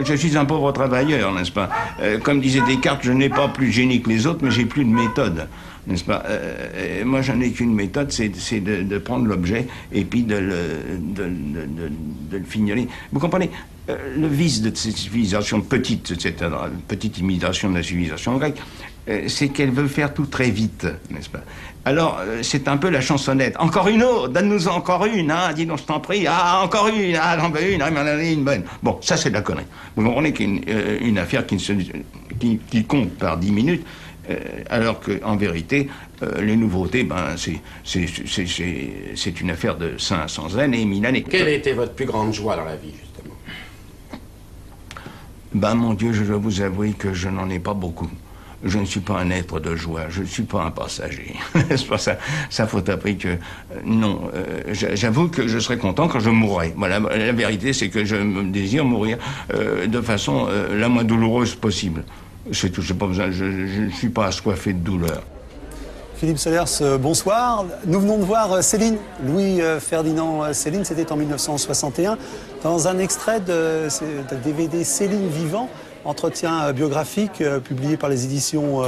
je suis un pauvre travailleur, n'est-ce pas? Comme disait Descartes, je n'ai pas plus de génie que les autres, mais j'ai plus de méthode, n'est-ce pas? Moi, je n'ai qu'une méthode, c'est de prendre l'objet et puis de le fignoler. Vous comprenez? Le vice de cette civilisation petite, cette petite imitation de la civilisation grecque, c'est qu'elle veut faire tout très vite, n'est-ce pas? Alors, c'est un peu la chansonnette. Encore une autre, donne-nous encore une, hein, dis donc, je t'en prie. Ah, encore une, ah, j'en veux une, ah, m'en donne une bonne. Bon, ça, c'est de la connerie. Vous comprenez qu'une affaire qui compte par 10 minutes, alors qu'en vérité, les nouveautés, ben, c'est une affaire de 500 années, 1000 années. Quelle a été votre plus grande joie dans la vie, justement? Ben, mon Dieu, je dois vous avouer que je n'en ai pas beaucoup. Je ne suis pas un être de joie, je ne suis pas un passager. C'est pas ça. Ça faut après que... non, j'avoue que je serais content quand je mourrai. Voilà, la vérité, c'est que je me désire mourir de façon la moins douloureuse possible. C'est tout, j'ai pas besoin, je ne suis pas assoiffé de douleur. Philippe Solers, bonsoir. Nous venons de voir Céline, Louis-Ferdinand Céline, c'était en 1961, dans un extrait de DVD Céline Vivant, entretien biographique publié par les éditions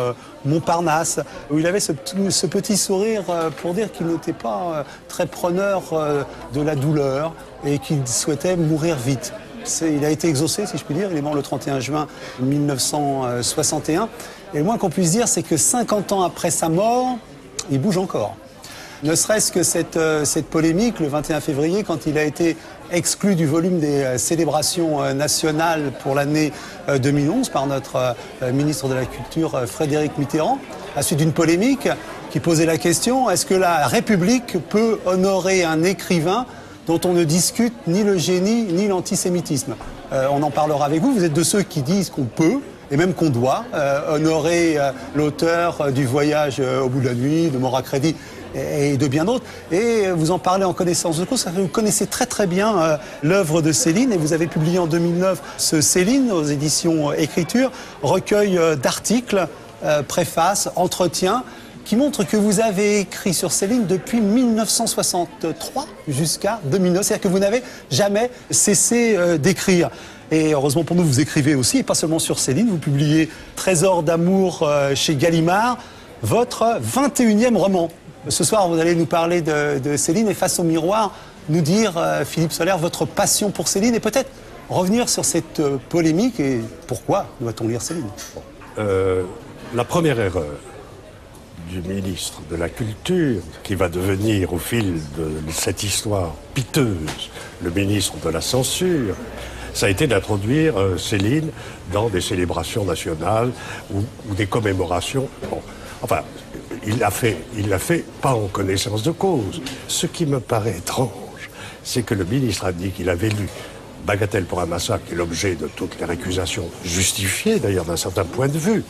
Montparnasse, où il avait ce petit sourire pour dire qu'il n'était pas très preneur de la douleur et qu'il souhaitait mourir vite. Il a été exaucé, si je puis dire, il est mort le 31 juin 1961. Et le moins qu'on puisse dire, c'est que 50 ans après sa mort, il bouge encore. Ne serait-ce que cette polémique, le 21 février, quand il a été exclu du volume des célébrations nationales pour l'année 2011 par notre ministre de la Culture, Frédéric Mitterrand, à la suite d'une polémique qui posait la question, est-ce que la République peut honorer un écrivain dont on ne discute ni le génie ni l'antisémitisme? On en parlera avec vous, vous êtes de ceux qui disent qu'on peut, et même qu'on doit, honorer l'auteur du Voyage au bout de la nuit, de Mort à crédit, et de bien d'autres. Et vous en parlez en connaissance de cause, vous connaissez très très bien l'œuvre de Céline, et vous avez publié en 2009 ce Céline aux éditions Écriture, recueil d'articles, préfaces, entretiens, qui montre que vous avez écrit sur Céline depuis 1963 jusqu'à 2009. C'est-à-dire que vous n'avez jamais cessé d'écrire. Et heureusement pour nous, vous écrivez aussi, et pas seulement sur Céline. Vous publiez Trésor d'amour chez Gallimard, votre 21e roman. Ce soir, vous allez nous parler de Céline et face au miroir, nous dire, Philippe Solers, votre passion pour Céline et peut-être revenir sur cette polémique et pourquoi doit-on lire Céline? La première erreur du ministre de la Culture, qui va devenir au fil de cette histoire piteuse le ministre de la Censure, ça a été d'introduire Céline dans des célébrations nationales ou des commémorations. Bon, enfin, il l'a fait pas en connaissance de cause. Ce qui me paraît étrange, c'est que le ministre a dit qu'il avait lu Bagatelle pour un massacre, qui est l'objet de toutes les récusations, justifiées d'ailleurs d'un certain point de vue,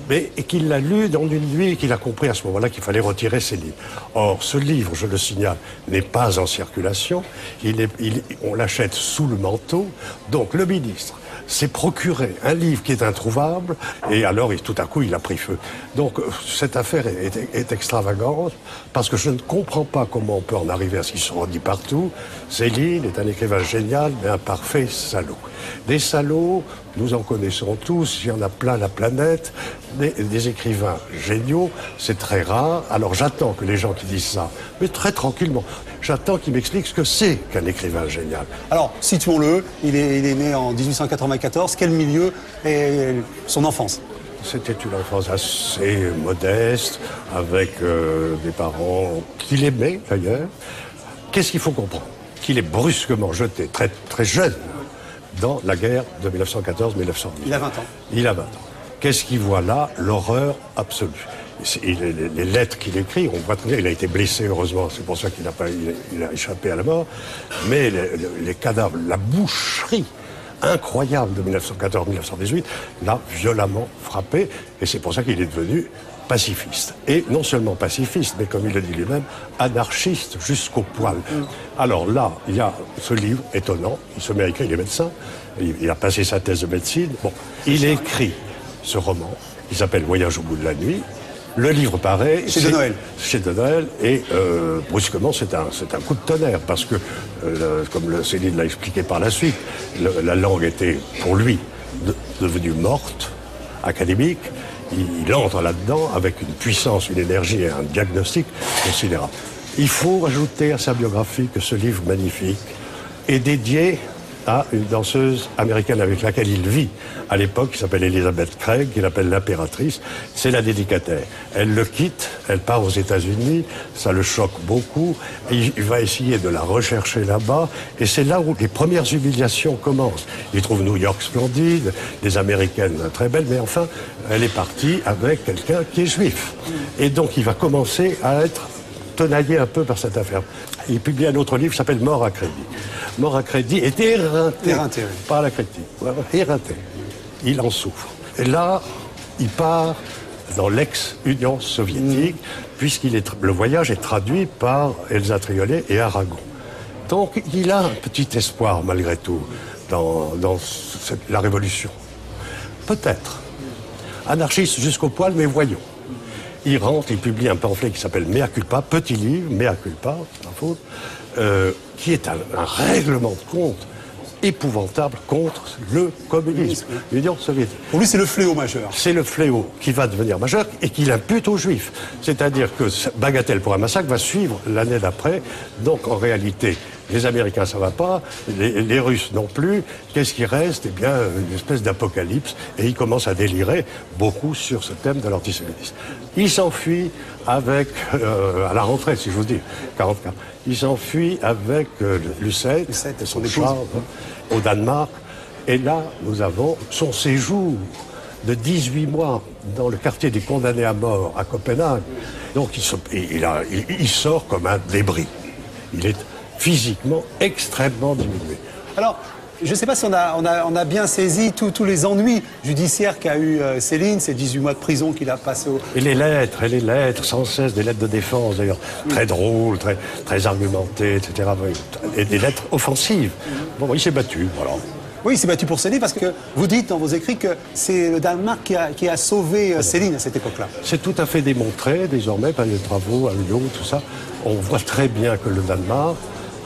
mais et qu'il l'a lu dans une nuit et qu'il a compris à ce moment-là qu'il fallait retirer ces livres. Or, ce livre, je le signale, n'est pas en circulation. On l'achète sous le manteau. Donc, le ministre s'est procuré un livre qui est introuvable et alors, tout à coup, il a pris feu. Donc, cette affaire est extravagante parce que je ne comprends pas comment on peut en arriver à ce qu'ils se sont dit partout. Céline est un écrivain génial, mais un parfait salaud. Des salauds, nous en connaissons tous, il y en a plein la planète, des écrivains géniaux, c'est très rare. Alors j'attends que les gens qui disent ça, mais très tranquillement, j'attends qu'ils m'expliquent ce que c'est qu'un écrivain génial. Alors, situons-le, il est né en 1894, quel milieu est son enfance? C'était une enfance assez modeste, avec des parents qu'il aimait d'ailleurs. Qu'est-ce qu'il faut comprendre? Qu'il est brusquement jeté, très, très jeune, dans la guerre de 1914-1918. Il a 20 ans. Il a 20 ans. Qu'est-ce qu'il voit là? L'horreur absolue. Les lettres qu'il écrit, on voit très bien, il a été blessé, heureusement, c'est pour ça qu'il a échappé à la mort, mais les cadavres, la boucherie incroyable de 1914-1918 l'a violemment frappé, et c'est pour ça qu'il est devenu pacifiste. Et non seulement pacifiste, mais comme il le dit lui-même, anarchiste jusqu'au poil. Alors là, il y a ce livre étonnant, il se met à écrire, il est médecin, il a passé sa thèse de médecine. Bon, il écrit ce roman, qui s'appelle Voyage au bout de la nuit, Le livre paraît... Chez De Noël. Chez De Noël, et brusquement, c'est un coup de tonnerre, parce que, comme Céline l'a expliqué par la suite, la langue était, pour lui, devenue morte, académique. Il entre là-dedans avec une puissance, une énergie et un diagnostic considérable. Il faut ajouter à sa biographie que ce livre magnifique est dédié à une danseuse américaine avec laquelle il vit à l'époque, qui s'appelle Elizabeth Craig, qu'il appelle l'impératrice. C'est la dédicataire. Elle le quitte, elle part aux États-Unis, ça le choque beaucoup, et il va essayer de la rechercher là-bas, et c'est là où les premières humiliations commencent. Il trouve New York splendide, des Américaines très belles, mais enfin, elle est partie avec quelqu'un qui est juif. Et donc il va commencer à être tenaillé un peu par cette affaire. Il publie un autre livre qui s'appelle Mort à crédit. Mort à crédit est éreinté par la critique. Éreinté. Il en souffre. Et là, il part dans l'ex-Union soviétique, le voyage est traduit par Elsa Triolet et Aragon. Donc, il a un petit espoir, malgré tout, dans la révolution. Peut-être. Anarchiste jusqu'au poil, mais voyons. Il rentre, il publie un pamphlet qui s'appelle Mea culpa, petit livre, Mea culpa, c'est ma faute, qui est un règlement de compte épouvantable contre le communisme, l'Union soviétique. Pour lui, c'est le fléau majeur. C'est le fléau qui va devenir majeur et qu'il impute aux Juifs. C'est-à-dire que bagatelle pour un massacre va suivre l'année d'après. Donc, en réalité, les Américains, ça va pas, les Russes non plus. Qu'est-ce qui reste? Eh bien, une espèce d'apocalypse. Et il commence à délirer beaucoup sur ce thème de l'antisémitisme. Il s'enfuit avec, à la rentrée, si je vous dis, 44. Il s'enfuit avec Lucette et son épouse, au Danemark. Et là, nous avons son séjour de 18 mois dans le quartier des condamnés à mort à Copenhague. Donc, il sort comme un débris. Il est physiquement extrêmement diminué. Alors, je ne sais pas si on a bien saisi tous les ennuis judiciaires qu'a eu Céline, ces 18 mois de prison qu'il a passé au... Et les lettres, sans cesse, des lettres de défense d'ailleurs, très drôles, très argumentées, etc. Et des lettres offensives. Bon, il s'est battu, voilà. Oui, il s'est battu pour Céline parce que vous dites dans vos écrits que c'est le Danemark qui a sauvé Céline à cette époque-là. C'est tout à fait démontré désormais par les travaux à Lyon, tout ça. On voit très bien que le Danemark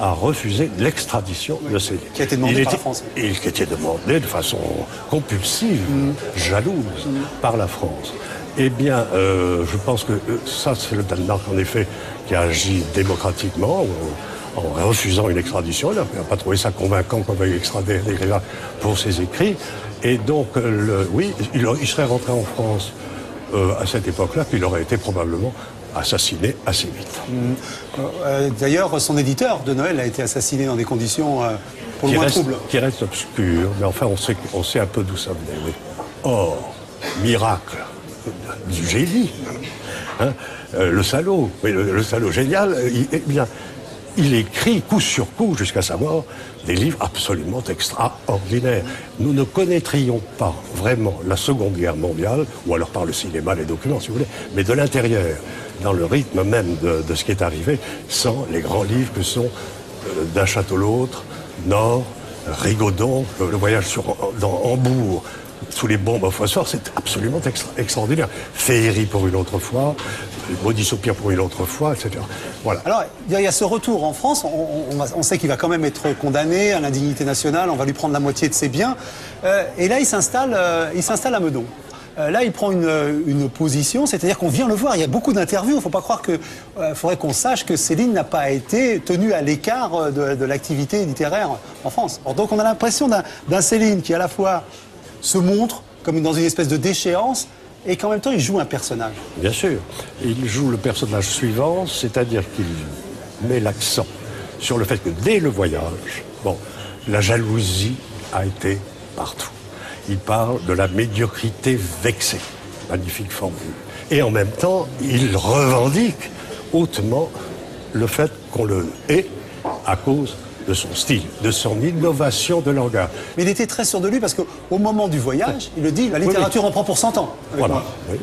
a refusé l'extradition de Céline. Qui a été demandé par la France. Et qui a été demandé de façon compulsive, jalouse, par la France. Eh bien, je pense que ça, c'est le Danemark, en effet, qui a agi démocratiquement en refusant une extradition. Il n'a pas trouvé ça convaincant qu'on veuille extrader l'écrivain pour ses écrits. Et donc, oui, il serait rentré en France à cette époque-là, puis il aurait été probablement assassiné assez vite. D'ailleurs, son éditeur, De Noël, a été assassiné dans des conditions pour le moins troubles. Qui reste obscur, mais enfin, on sait un peu d'où ça venait. Oui. Or, miracle du génie, hein, le salaud, mais le salaud génial, il écrit coup sur coup, jusqu'à sa mort, des livres absolument extraordinaires. Nous ne connaîtrions pas vraiment la Seconde Guerre mondiale, ou alors par le cinéma, les documents, si vous voulez, mais de l'intérieur, dans le rythme même de ce qui est arrivé, sans les grands livres que sont D'un château l'autre, Nord, Rigaudon, le voyage dans Hambourg, sous les bombes au phosphore, c'est absolument extraordinaire. Féerie pour une autre fois, Maudit soupir pour une autre fois, etc. Voilà. Alors, il y a ce retour en France. On sait qu'il va quand même être condamné à l'indignité nationale. On va lui prendre la moitié de ses biens. Et là, il s'installe à Meudon. Là, il prend une position, c'est-à-dire qu'on vient le voir. Il y a beaucoup d'interviews. Il ne faut pas croire que... faudrait qu'on sache que Céline n'a pas été tenue à l'écart de l'activité littéraire en France. Alors, donc, on a l'impression d'un Céline qui, à la fois, se montre comme dans une espèce de déchéance et qu'en même temps, il joue un personnage. Bien sûr. Il joue le personnage suivant, c'est-à-dire qu'il met l'accent sur le fait que dès le voyage, la jalousie a été partout. Il parle de la médiocrité vexée. Magnifique formule. Et en même temps, il revendique hautement le fait qu'on le hait à cause de son style, de son innovation de langage. Mais il était très sûr de lui parce qu'au moment du voyage, il le dit, la littérature en prend pour 100 ans. Voilà. Oui,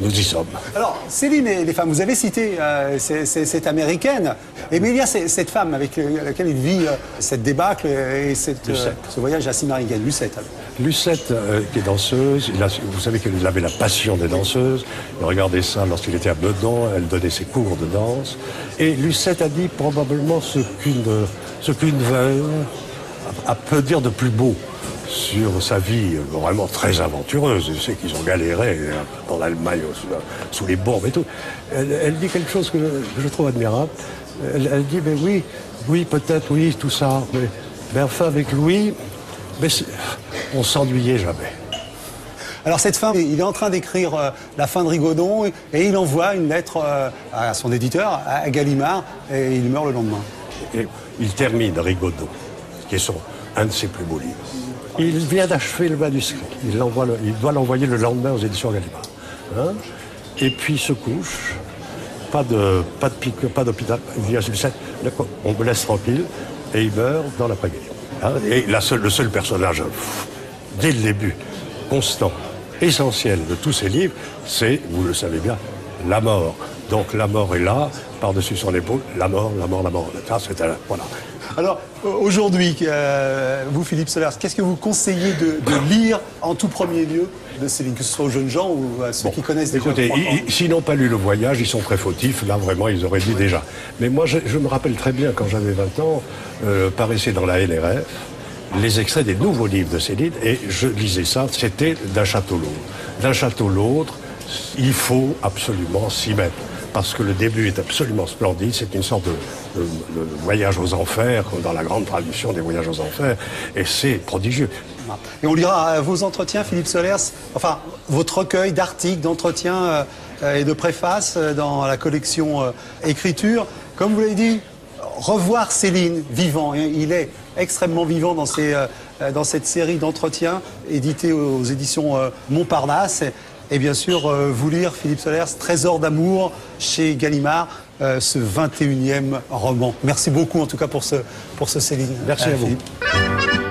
nous y sommes. Alors, Céline et les femmes, vous avez cité cette américaine, mais il y a cette femme avec laquelle il vit cette débâcle et ce voyage à Simarigan, Lucette. Lucette, qui est danseuse, vous savez qu'il avait la passion des danseuses. Il regardait ça lorsqu'il était à Meudon, elle donnait ses cours de danse. Et Lucette a dit probablement ce qu'une veuve peut dire de plus beau sur sa vie vraiment très aventureuse. Je sais qu'ils ont galéré dans l'Allemagne sous les bombes et tout. Elle dit quelque chose que je trouve admirable. Elle dit, mais oui, peut-être, oui, tout ça. Mais enfin, avec Louis, on s'ennuyait jamais. Alors cette fin, il est en train d'écrire la fin de Rigaudon et il envoie une lettre à son éditeur, à Gallimard, et il meurt le lendemain. Et il termine Rigaudon, qui est un de ses plus beaux livres. Il vient d'achever le manuscrit. Il doit l'envoyer le lendemain aux éditions Gallimard. Hein? Et puis il se couche. Pas d'hôpital. Il dit à Lucette, on me laisse tranquille. Et il meurt dans l'après-guerre. Hein? Et le seul personnage, dès le début, constant, essentiel de tous ces livres, c'est, vous le savez bien, la mort. Donc la mort est là, par-dessus son épaule, la mort. Voilà. Alors, aujourd'hui, vous, Philippe Solers, qu'est-ce que vous conseillez de lire en tout premier lieu de Céline, que ce soit aux jeunes gens ou à ceux qui connaissent déjà? Écoutez, s'ils n'ont pas lu Le Voyage, ils sont très fautifs. Là, vraiment, ils auraient dit déjà. Mais moi, je me rappelle très bien, quand j'avais 20 ans, paraissait dans la LRF les extraits des nouveaux livres de Céline, et je lisais ça, c'était d'un château à l'autre. D'un château à l'autre, il faut absolument s'y mettre. Parce que le début est absolument splendide, c'est une sorte de voyage aux enfers, dans la grande tradition des voyages aux enfers, et c'est prodigieux. Et on lira vos entretiens, Philippe Solers, enfin, votre recueil d'articles, d'entretiens et de préfaces dans la collection Écriture. Comme vous l'avez dit, revoir Céline vivant, il est extrêmement vivant dans cette série d'entretiens édités aux éditions Montparnasse. Et bien sûr, vous lire, Philippe Solers, Trésor d'amour chez Gallimard, ce 21e roman. Merci beaucoup en tout cas pour ce Céline. Merci à vous. Philippe.